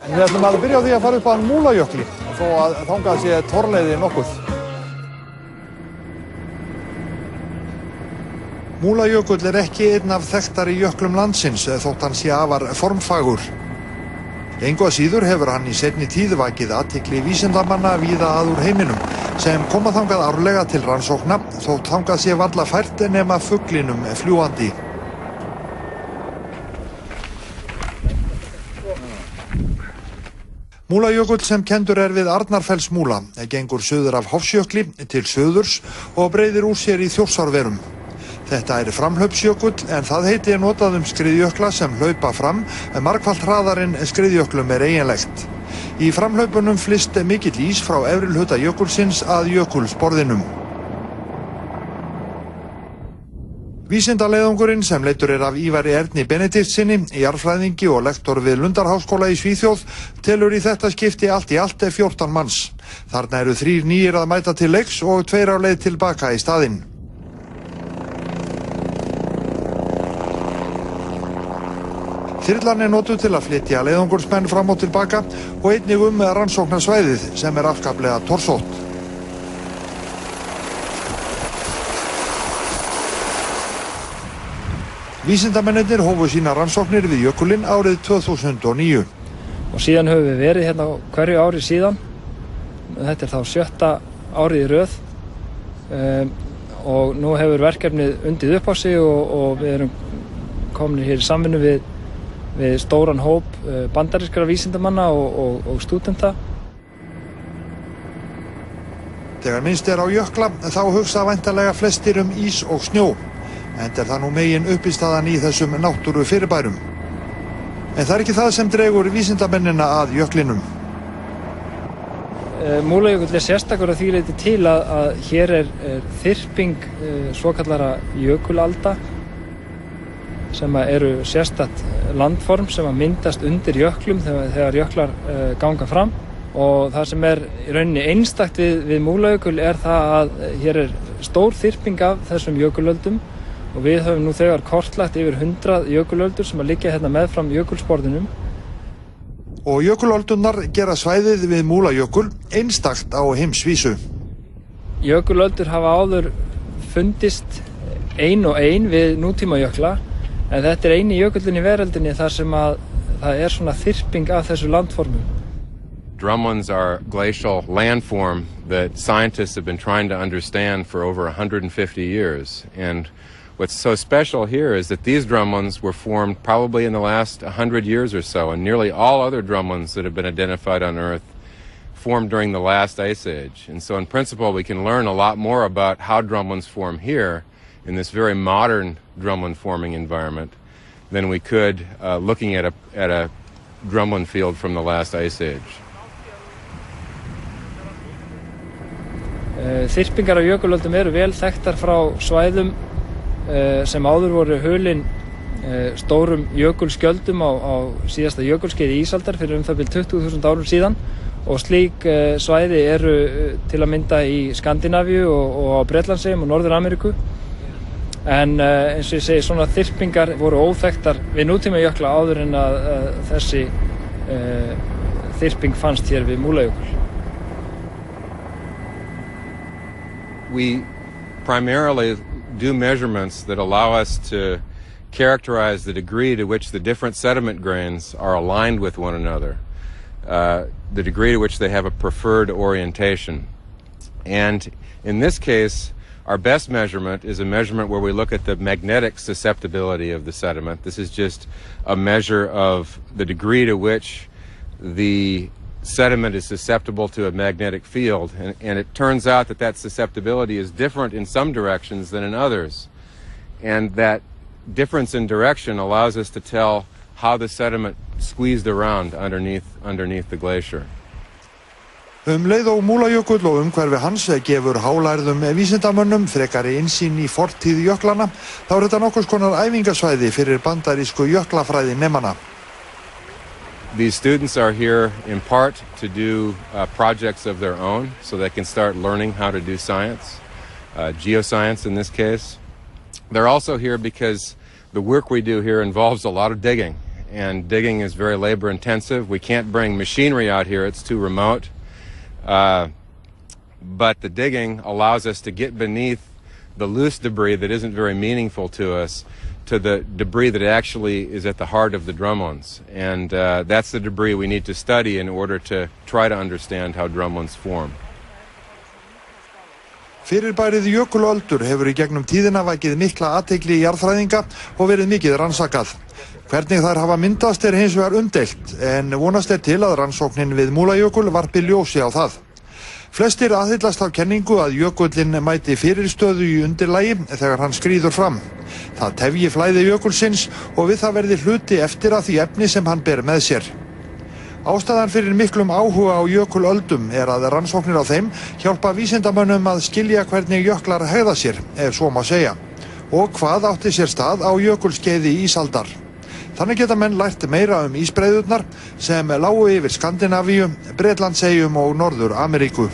Við ætlum að byrja á því að fara upp á Múlajökli, þó að þangað sé torleiði nokkuð. Múlajökull ekki einn af þekktari jöklum landsins, þótt hann sé afar formfagur. Engu að síður hefur hann í seinni tíð vakið athygli vísindamanna víða að úr heiminum, sem koma þangað árlega til rannsókna, þótt þangað sé varla fært nema fuglinum fljúgandi. Múlajökull sem kendur við Arnarfellsmúla gengur suður af Hofsjökli til suðurs og breiðir úr sér í Þjórsárverum. Þetta framhlaupsjökull en það heiti notað skriðjökla sem hlaupa fram en margfalt hraðar en skriðjöklum eiginlegt. Í framhlaupunum flyst mikill ís frá efri hluta jökulsins að jökulsporðinum. Vísindaleiðangurinn sem leiddur af Ívari Erni Benediktssyni, jarðfræðingi og lektor við Lundarháskóla í Svíþjóð, telur í þetta skipti allt í allt 14 manns. Þarna 3 nýir að mæta til leiks og 2 á leið tilbaka í staðinn. Þyrlan notuð til að flytja leiðangursmenn fram og tilbaka og einnig rannsóknarsvæðið sem afskaplega torsótt. Vísindamennirnir hófu sína rannsóknir við jökulinn árið 2009. Og síðan höfum við verið hérna hverju ári síðan. Þetta þá 7. árið í röð. Og nú hefur verkefnið undið upp á sig og við erum komin hér í samvinnu við stóran hóp bandarískra vísindamanna og stúdenta. Þegar minnst á jökla þá hugsa væntanlega flestir ís og snjó, enda það nú megin uppistaðan í þessum náttúru fyrirbærum. En það ekki það sem dregur vísindamennina að jöklinum. Múlajökull sérstakur að því leyti til að hér þyrping svokallara jökulalda sem eru sérstakt landform sem myndast undir jöklum þegar jöklar ganga fram, og það sem í rauninni einstakt við Múlajökul það að hér stór þyrping af þessum jökulöldum og við höfum nú þegar kortlagt yfir 100 jökulöldur sem liggja hérna meðfram jökulsporðinum. Og jökulöldunar gera svæðið við Múlajökul einstakt á heimsvísu. Jökulöldur hafa áður fundist ein og ein við nútímajökla, en þetta eini jökullinn í veröldinni þar sem að það svona þyrping af þessu landformum. Drumlins are glacial landform that scientists have been trying to understand for over 150 years. And what's so special here is that these drumlins were formed probably in the last 100 years or so, and nearly all other drumlins that have been identified on Earth formed during the last ice age. And so in principle we can learn a lot more about how drumlins form here in this very modern drumlin forming environment than we could looking at a drumlin field from the last ice age. Þyrpingar af jökulöldum vel þekktar frá svæðum sem áður voru hulin stórum jökulskjöldum á síðasta jökulskeiði ísaldar fyrir það bil 20.000 árum síðan, og slík svæði eru til að mynda í Skandinavíu og á Bretlandseyjum og Norður-Ameríku. En eins og ég segi, svona þyrpingar voru óþekktar við nútímajökla áður en að þessi þyrping fannst hér við Múlajökul. We primarily do measurements that allow us to characterize the degree to which the different sediment grains are aligned with one another, the degree to which they have a preferred orientation. And in this case, our best measurement is a measurement where we look at the magnetic susceptibility of the sediment. This is just a measure of the degree to which the sediment is susceptible to a magnetic field. And it turns out that susceptibility is different in some directions than in others. And that difference in direction allows us to tell how the sediment squeezed around underneath the glacier. Leið og Múlajökull og umhverfi hans gefur hálærðum vísindamönnum frekari innsýn í fortíð jöklana, þá þetta nokkurs konar æfingasvæði fyrir bandarísku jöklafræði nemana. These students are here in part to do projects of their own, so they can start learning how to do science, geoscience in this case. They're also here because the work we do here involves a lot of digging, and digging is very labor intensive. We can't bring machinery out here, it's too remote. But the digging allows us to get beneath the loose debris that isn't very meaningful to us to the debris that actually is at the heart of the drumlins. And that's the debris we need to study in order to try to understand how drumlins form. Fyrirbærið jökulöldur hefur í gegnum tíðina vakið mikla athygli jarðfræðinga og verið mikið rannsakað. Hvernig þær hafa myndast hins vegar umdeilt, en vonast til að rannsóknin við Múlajökul varpi ljósi á það. Flestir aðhyllast á kenningu að jökullinn mæti fyrirstöðu í undirlagi þegar hann skríður fram. Það tefji flæði jökulsins og við það verði hluti eftir að því efni sem hann ber með sér. Ástæðan fyrir miklum áhuga á jökulöldum að rannsóknir á þeim hjálpa vísindamönnum að skilja hvernig jöklar hegða sér, ef svo má segja, og hvað átti sér stað á jökulskeiði ísaldar. Þannig geta menn lært meira ísbreiðurnar sem lágu yfir Skandinavíu, Bretlandseyjum og Norður Ameríku.